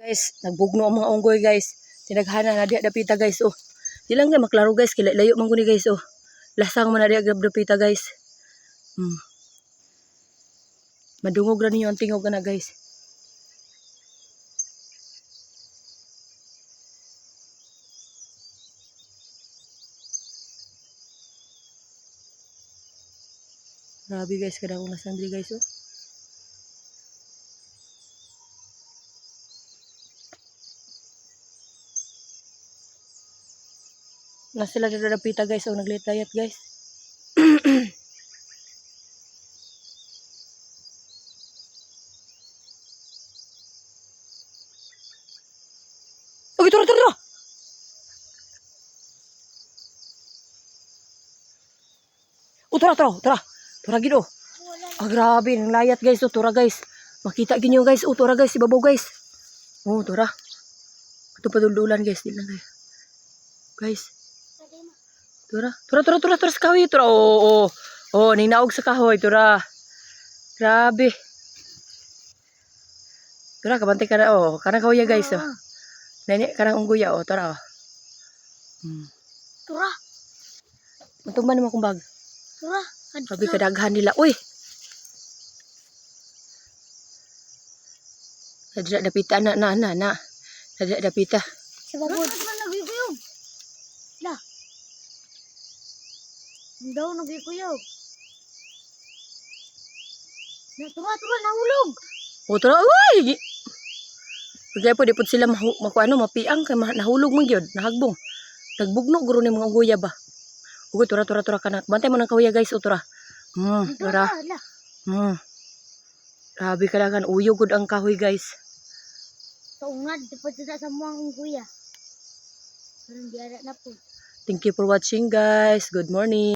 Guys, nagbugno ang mga unggoy guys. Tinaghana na diya dapita guys. Oh. Di lang guys maklaro guys. Kila layo man guni guys. Oh. Lasang man na diya dapita guys. Madungog na ninyo ang tingog na guys. Grabe guys, kada akong nasandri guys. Oh. Na sila dadapita guys. Oh, nagletayat guys. Okay, tura. Tura gido. Ah, grabe, ang layat guys. Oh, tura guys. Makita ginyo guys. Oh, tura guys, ibabaw guys. Oh, tura. Ito paduldulan guys, di lang guys. Guys. Tura sa kahoy. Tura, oh, ninaog sa kahoy, tura. Grabe. Tura, kabantay ka na, oh. Kanang kahoy guys, oh. Nani, kanang ungguya, oh, tura, oh. Tura. Matumban naman kong bag. Tura. Grabe, kadaghan nila. Uy! Nadira dapita, na. Nadira dapita. Sa babod. Tura, nagkuyog. La. Ang daw nagkuyog. Tura, nahulog. O, tura, uy! Kaya po, di po sila mapiang, kaya nahulog mo yun, nahagbong. Nagbugno, guro ni mga ungguya ba? Uy, tura ka na. Bantay mo ng kahuya guys, o tura. Tura. Grabe ka lang, uyog ang kahoy guys. Taungad, di pa sa muang kuya. Parang diara na po. Thank you for watching guys. Good morning.